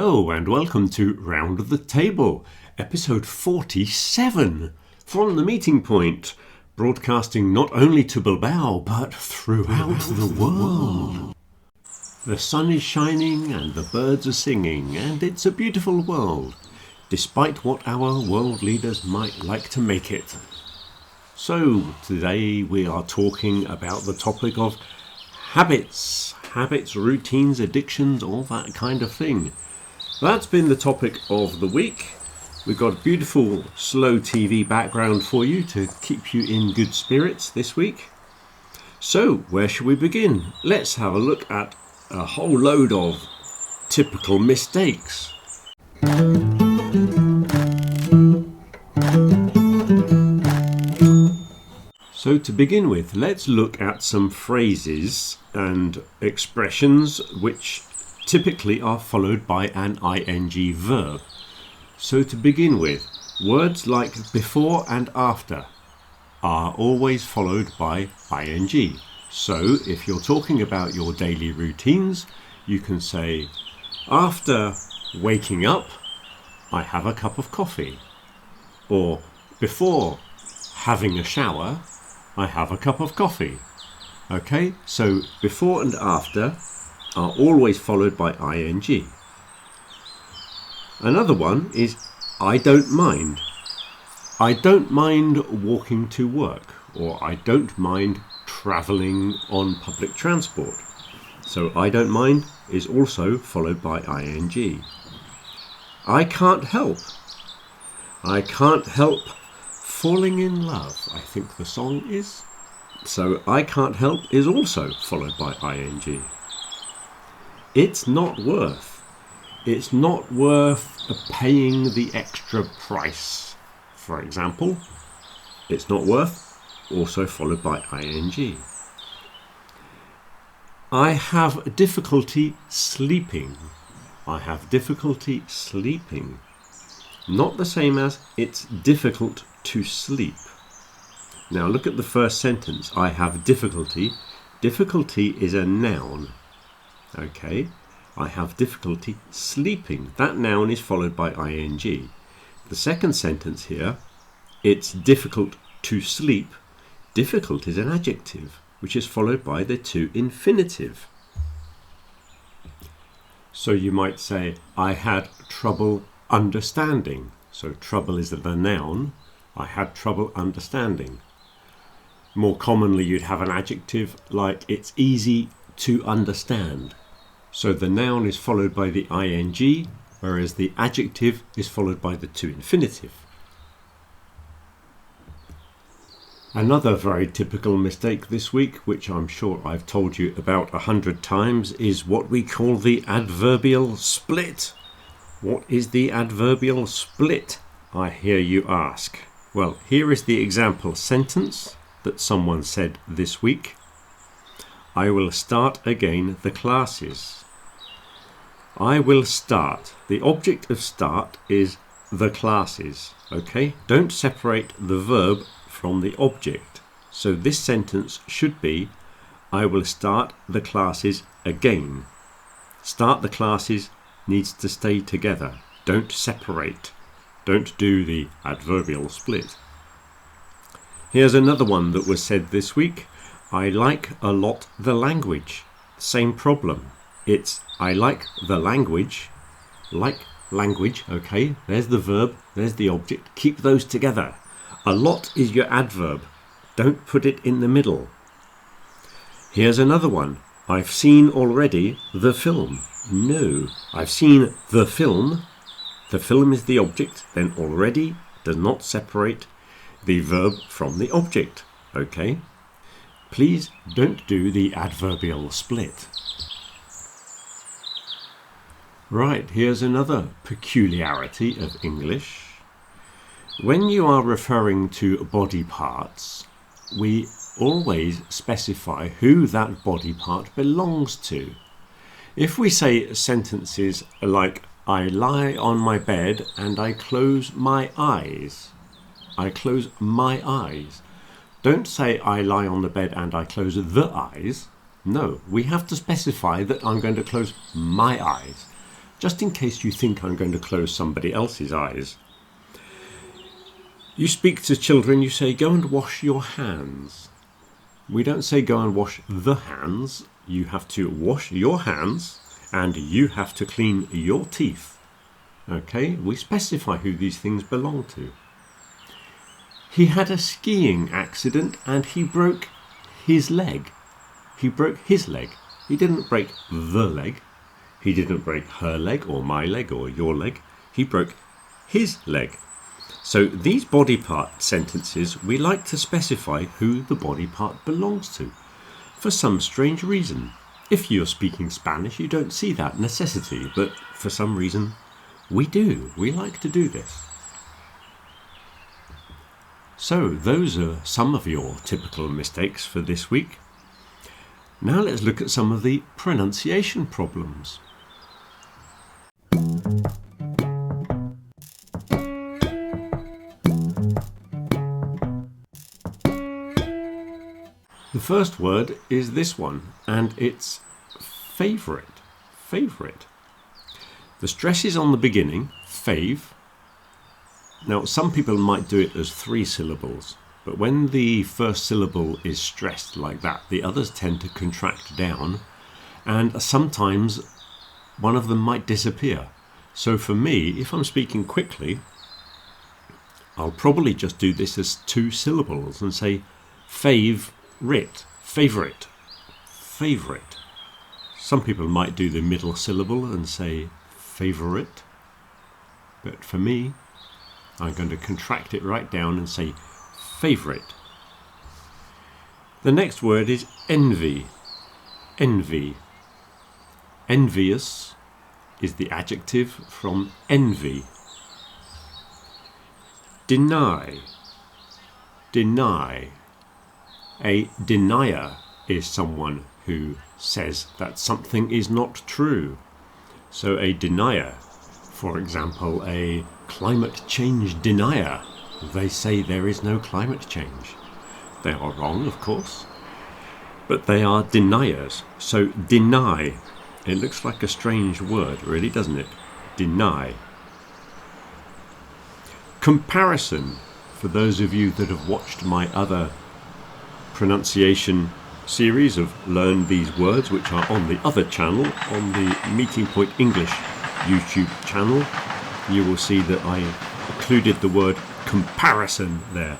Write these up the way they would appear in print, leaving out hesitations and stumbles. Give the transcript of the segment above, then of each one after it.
Hello and welcome to Round of the Table, episode 47 from The Meeting Point, broadcasting not only to Bilbao but throughout the world. The sun is shining and the birds are singing and it's a beautiful world, despite what our world leaders might like to make it. So today we are talking about the topic of habits, routines, addictions, all that kind of thing. That's been the topic of the week. We've got a beautiful slow TV background for you to keep you in good spirits this week. So where should we begin? Let's have a look at a whole load of typical mistakes. So to begin with, let's look at some phrases and expressions which typically are followed by an ing verb. So to begin with, words like before and after are always followed by ing. So if you're talking about your daily routines, you can say, after waking up, I have a cup of coffee. Or before having a shower, I have a cup of coffee. Okay, so before and after are always followed by ing. Another one is I don't mind. I don't mind walking to work, or I don't mind travelling on public transport. So I don't mind is also followed by ing. I can't help. I can't help falling in love, I think the song is. So I can't help is also followed by ing. It's not worth. It's not worth paying the extra price. For example, it's not worth, also followed by ing. I have difficulty sleeping. I have difficulty sleeping. Not the same as it's difficult to sleep. Now look at the first sentence. I have difficulty. Difficulty is a noun. Okay, I have difficulty sleeping. That noun is followed by ing. The second sentence here, it's difficult to sleep. Difficult is an adjective, which is followed by the to infinitive. So you might say, I had trouble understanding. So trouble is the noun. I had trouble understanding. More commonly, you'd have an adjective like it's easy to understand. So the noun is followed by the ing, whereas the adjective is followed by the to infinitive. Another very typical mistake this week, which I'm sure I've told you about 100 times, is what we call the adverbial split. What is the adverbial split, I hear you ask? Well, here is the example sentence that someone said this week. I will start again the classes. I will start. The object of start is the classes. Okay? Don't separate the verb from the object. So this sentence should be, I will start the classes again. Start the classes needs to stay together. Don't separate. Don't do the adverbial split. Here's another one that was said this week. I like a lot the language. Same problem. It's I like the language. Like language, okay. There's the verb, there's the object. Keep those together. A lot is your adverb. Don't put it in the middle. Here's another one. I've seen already the film. No, I've seen the film. The film is the object, then already does not separate the verb from the object. Okay? Please don't do the adverbial split. Right, here's another peculiarity of English. When you are referring to body parts, we always specify who that body part belongs to. If we say sentences like, I lie on my bed and I close my eyes. I close my eyes. Don't say I lie on the bed and I close the eyes. No, we have to specify that I'm going to close my eyes. just in case you think I'm going to close somebody else's eyes. You speak to children, you say, go and wash your hands. We don't say go and wash the hands. You have to wash your hands and you have to clean your teeth. Okay, we specify who these things belong to. He had a skiing accident and he broke his leg. He broke his leg. He didn't break the leg. He didn't break her leg or my leg or your leg. He broke his leg. So these body part sentences, we like to specify who the body part belongs to for some strange reason. If you're speaking Spanish, you don't see that necessity, but for some reason we do. We like to do this. So those are some of your typical mistakes for this week. Now let's look at some of the pronunciation problems. The first word is this one, and it's favourite. Favourite. The stress is on the beginning, fave. Now, some people might do it as 3 syllables, but when the first syllable is stressed like that, the others tend to contract down, and sometimes one of them might disappear. So for me, if I'm speaking quickly, I'll probably just do this as 2 syllables and say favourite, favourite, favourite. Some people might do the middle syllable and say favourite, but for me, I'm going to contract it right down and say favourite. The next word is envy. Envy. Envious is the adjective from envy. Deny. Deny. A denier is someone who says that something is not true. So a denier, for example, a climate change denier, they say there is no climate change. They are wrong, of course, but they are deniers. So deny, it looks like a strange word, really, doesn't it? Deny. Comparison, for those of you that have watched my other pronunciation series of Learn These Words, which are on the other channel, on the Meeting Point English YouTube channel, you will see that I included the word comparison there.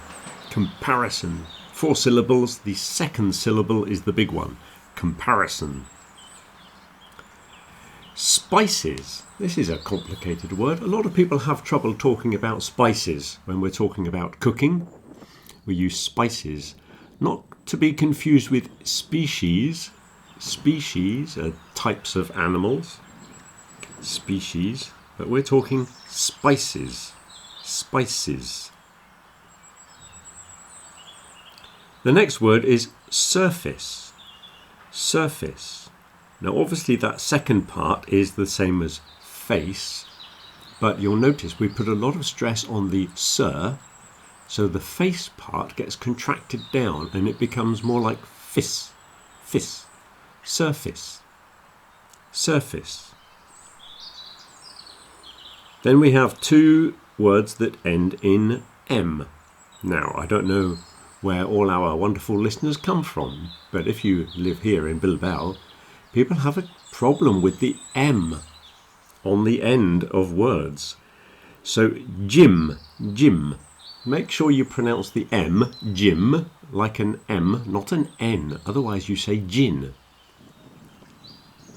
Comparison. 4 syllables, the second syllable is the big one. Comparison. Spices. This is a complicated word. A lot of people have trouble talking about spices when we're talking about cooking. We use spices. Not to be confused with species. Species are types of animals. Species. But we're talking spices. Spices. The next word is surface. Surface. Now obviously that second part is the same as face, but you'll notice we put a lot of stress on the sur, so the face part gets contracted down and it becomes more like fis. Fis. Surface. Surface. Then we have 2 words that end in M. Now, I don't know where all our wonderful listeners come from, but if you live here in Bilbao, people have a problem with the M on the end of words. So, gym, gym. Make sure you pronounce the M, gym, like an M, not an N, otherwise you say gin.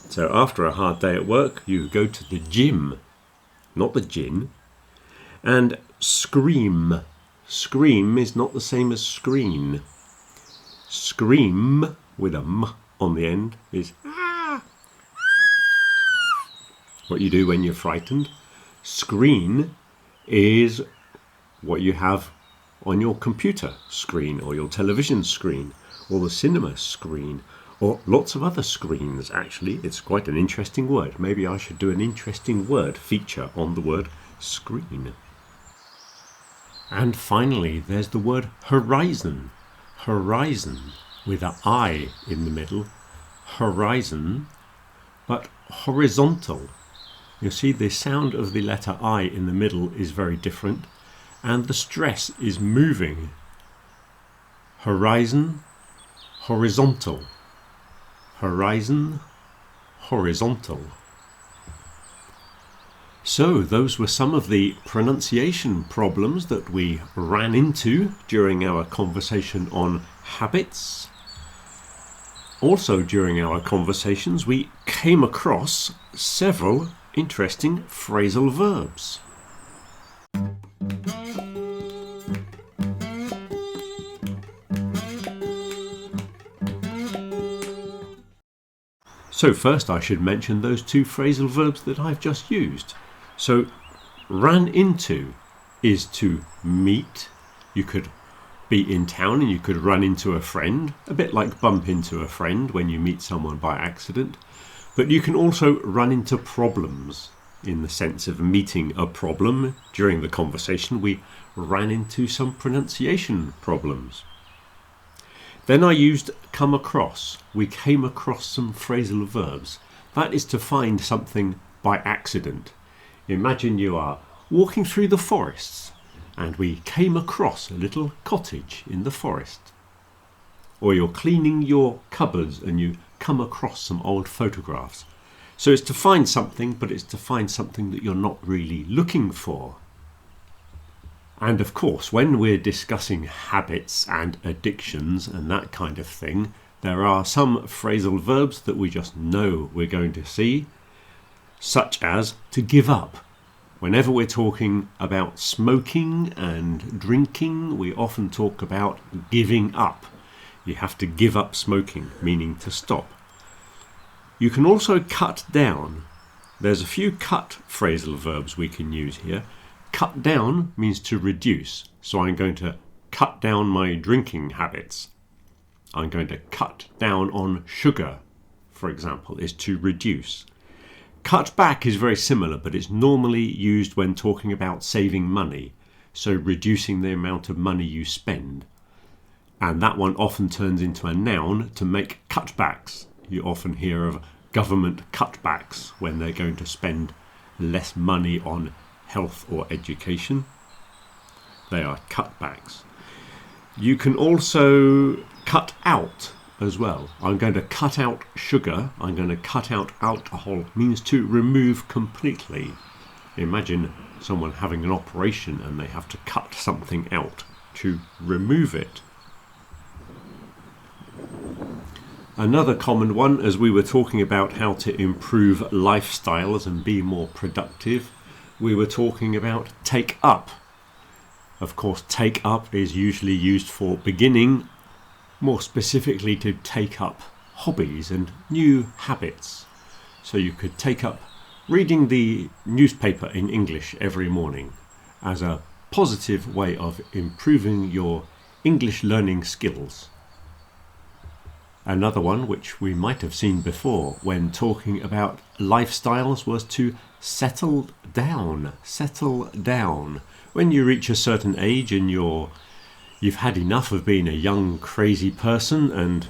So after a hard day at work, you go to the gym. Not the gin. And scream. Scream is not the same as screen. Scream, with a M on the end, is ah. What you do when you're frightened. Screen is what you have on your computer screen or your television screen or the cinema screen or lots of other screens. Actually, it's quite an interesting word. Maybe I should do an interesting word feature on the word screen. And finally, there's the word horizon. Horizon, with an I in the middle. Horizon, but horizontal. You'll see the sound of the letter I in the middle is very different, and the stress is moving. Horizon, horizontal. Horizon, horizontal. So those were some of the pronunciation problems that we ran into during our conversation on habits. Also during our conversations we came across several interesting phrasal verbs. So first I should mention those two phrasal verbs that I've just used. So ran into is to meet. You could be in town and you could run into a friend, a bit like bump into a friend when you meet someone by accident. But you can also run into problems in the sense of meeting a problem. During the conversation we ran into some pronunciation problems. Then I used come across. We came across some phrasal verbs. That is to find something by accident. Imagine you are walking through the forests and we came across a little cottage in the forest. Or you're cleaning your cupboards and you come across some old photographs. So it's to find something, but it's to find something that you're not really looking for. And of course, when we're discussing habits and addictions and that kind of thing, there are some phrasal verbs that we just know we're going to see, such as to give up. Whenever we're talking about smoking and drinking, we often talk about giving up. You have to give up smoking, meaning to stop. You can also cut down. There's a few cut phrasal verbs we can use here. Cut down means to reduce. So I'm going to cut down my drinking habits. I'm going to cut down on sugar, for example, is to reduce. Cut back is very similar, but it's normally used when talking about saving money. So reducing the amount of money you spend. And that one often turns into a noun to make cutbacks. You often hear of government cutbacks when they're going to spend less money on health or education. They are cutbacks. You can also cut out as well. I'm going to cut out sugar. I'm going to cut out alcohol. Means to remove completely. Imagine someone having an operation and they have to cut something out to remove it. Another common one, as we were talking about how to improve lifestyles and be more productive, we were talking about take up. Of course, take up is usually used for beginning, more specifically to take up hobbies and new habits. So you could take up reading the newspaper in English every morning as a positive way of improving your English learning skills. Another one which we might have seen before when talking about lifestyles was to settle down. Settle down. When you reach a certain age and you've had enough of being a young crazy person and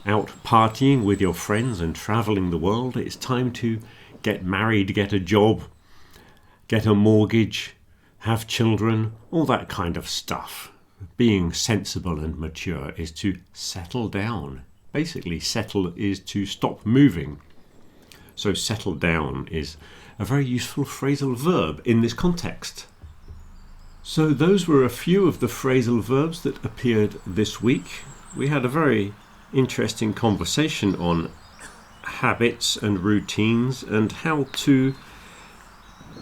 out partying with your friends and travelling the world, it's time to get married, get a job, get a mortgage, have children, all that kind of stuff. Being sensible and mature is to settle down. Basically, settle is to stop moving. So settle down is a very useful phrasal verb in this context. So those were a few of the phrasal verbs that appeared this week. We had a very interesting conversation on habits and routines and how to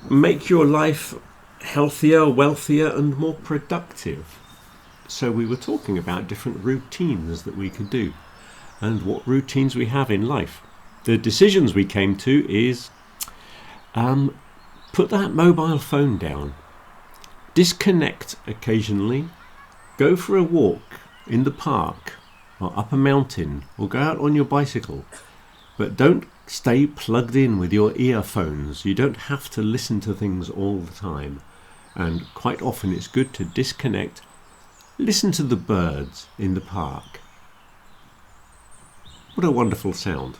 make your life healthier, wealthier and more productive. So we were talking about different routines that we could do and what routines we have in life. The decisions we came to is put that mobile phone down, disconnect occasionally, go for a walk in the park or up a mountain or go out on your bicycle, but don't stay plugged in with your earphones. You don't have to listen to things all the time, and quite often it's good to disconnect, listen to the birds in the park. What a wonderful sound.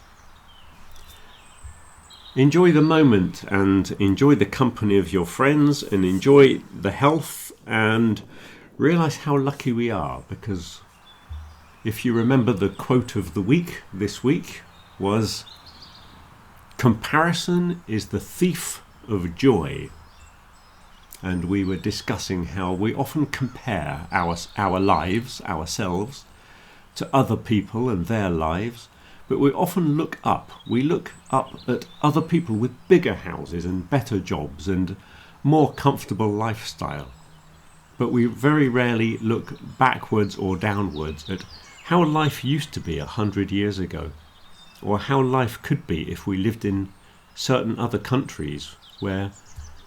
Enjoy the moment and enjoy the company of your friends and enjoy the health and realise how lucky we are, because if you remember, the quote of the week this week was, "Comparison is the thief of joy." And we were discussing how we often compare our lives, ourselves, to other people and their lives, but we often look up. We look up at other people with bigger houses and better jobs and more comfortable lifestyle. But we very rarely look backwards or downwards at how life used to be 100 years ago, or how life could be if we lived in certain other countries where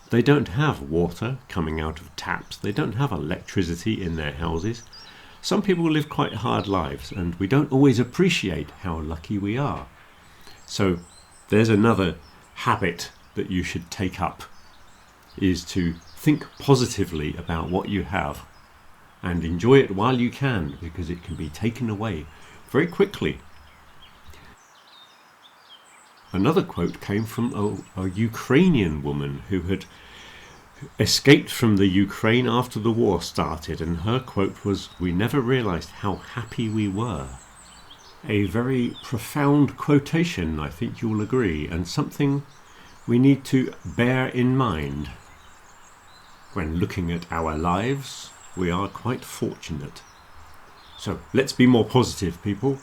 they don't have water coming out of taps, they don't have electricity in their houses. Some people live quite hard lives, and we don't always appreciate how lucky we are. So there's another habit that you should take up, is to think positively about what you have and enjoy it while you can, because it can be taken away very quickly. Another quote came from a Ukrainian woman who had escaped from the Ukraine after the war started, and her quote was, "We never realized how happy we were." A very profound quotation, I think you'll agree, and something we need to bear in mind. When looking at our lives, we are quite fortunate. So let's be more positive, people.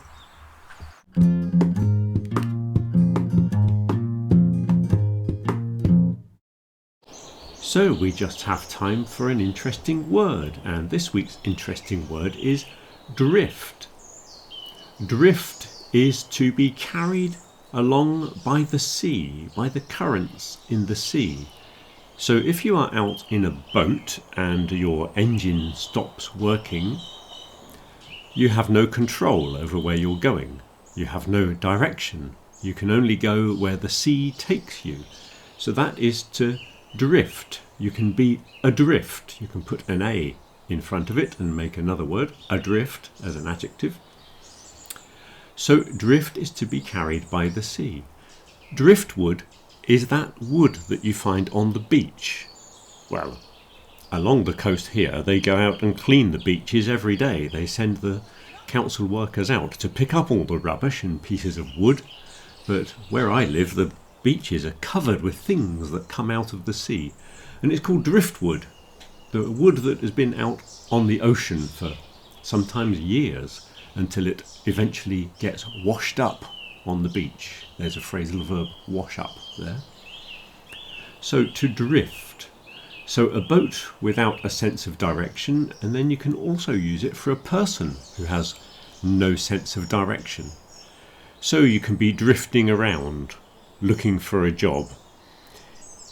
So we just have time for an interesting word, and this week's interesting word is drift. Drift is to be carried along by the sea, by the currents in the sea. So if you are out in a boat and your engine stops working, you have no control over where you're going. You have no direction. You can only go where the sea takes you. So that is to drift. You can be adrift. You can put an A in front of it and make another word, adrift, as an adjective. So drift is to be carried by the sea. Driftwood is that wood that you find on the beach. Well, along the coast here, they go out and clean the beaches every day. They send the council workers out to pick up all the rubbish and pieces of wood. But where I live, the beaches are covered with things that come out of the sea, and it's called driftwood, the wood that has been out on the ocean for sometimes years until it eventually gets washed up on the beach. There's a phrasal verb, wash up, there. So to drift. So a boat without a sense of direction, and then you can also use it for a person who has no sense of direction. So you can be drifting around looking for a job.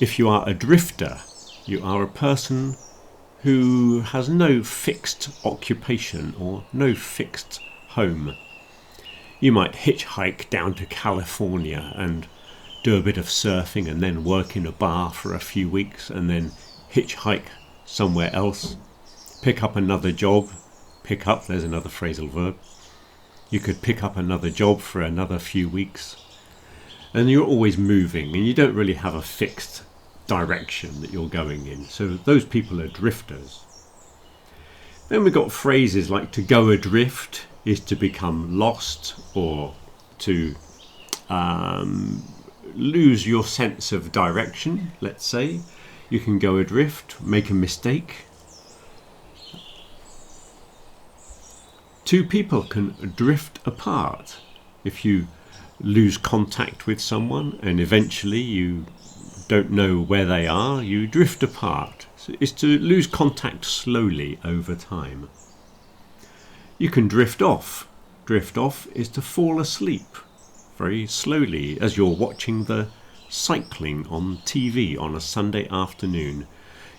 If you are a drifter, you are a person who has no fixed occupation or no fixed home. You might hitchhike down to California and do a bit of surfing and then work in a bar for a few weeks and then hitchhike somewhere else, pick up another job. Pick up, there's another phrasal verb. You could pick up another job for another few weeks. And you're always moving and you don't really have a fixed direction that you're going in. So those people are drifters. Then we've got phrases like to go adrift is to become lost or to lose your sense of direction, let's say. You can go adrift, make a mistake. Two people can drift apart. If you lose contact with someone and eventually you don't know where they are, you drift apart. So it's to lose contact slowly over time. You can drift off. Drift off is to fall asleep very slowly as you're watching the cycling on TV on a Sunday afternoon.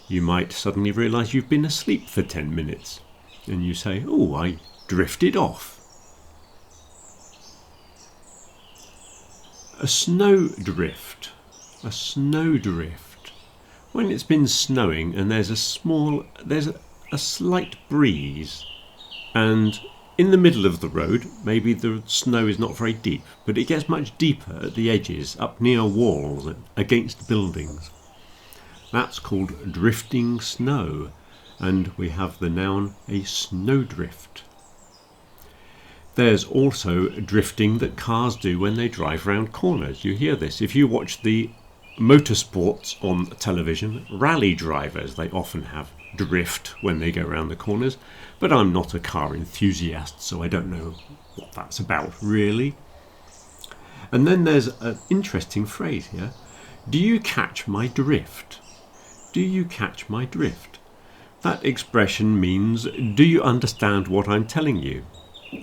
You might suddenly realise you've been asleep for 10 minutes and you say, "Oh, I drifted off." A snowdrift. A snowdrift. When it's been snowing and there's a slight breeze, and In the middle of the road, maybe the snow is not very deep, but it gets much deeper at the edges, up near walls and against buildings. That's called drifting snow, and we have the noun a snowdrift. There's also drifting that cars do when they drive round corners. You hear this. If you watch the motorsports on television, rally drivers, they often have drift when they go around the corners, but I'm not a car enthusiast, so I don't know what that's about really. And then there's an interesting phrase here. Do you catch my drift? Do you catch my drift? That expression means, do you understand what I'm telling you?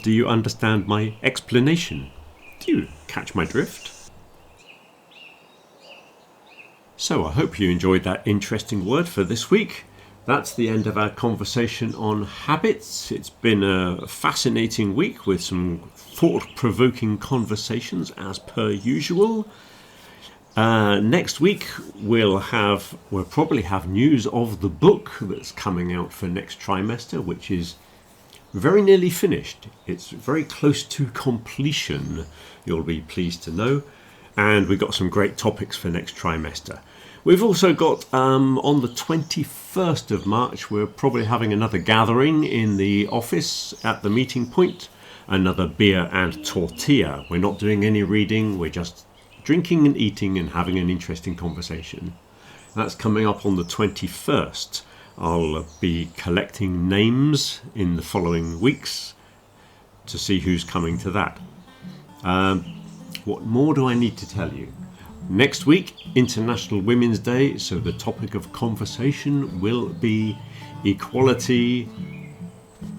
Do you understand my explanation? Do you catch my drift? So I hope you enjoyed that interesting word for this week. That's the end of our conversation on habits. It's been a fascinating week with some thought-provoking conversations as per usual. Next week we'll probably have news of the book that's coming out for next trimester, which is very nearly finished. It's very close to completion, you'll be pleased to know. And we've got some great topics for next trimester. We've also got, on the 21st of March, we're probably having another gathering in the office at the meeting point. Another beer and tortilla. We're not doing any reading, we're just drinking and eating and having an interesting conversation. That's coming up on the 21st. I'll be collecting names in the following weeks to see who's coming to that. What more do I need to tell you? Next week, International Women's Day, so the topic of conversation will be equality,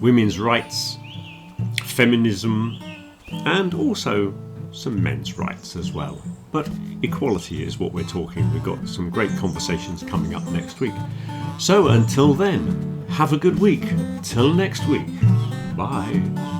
women's rights, feminism, and also some men's rights as well. But equality is what we're talking. We've got some great conversations coming up next week. So until then, have a good week. Till next week. Bye.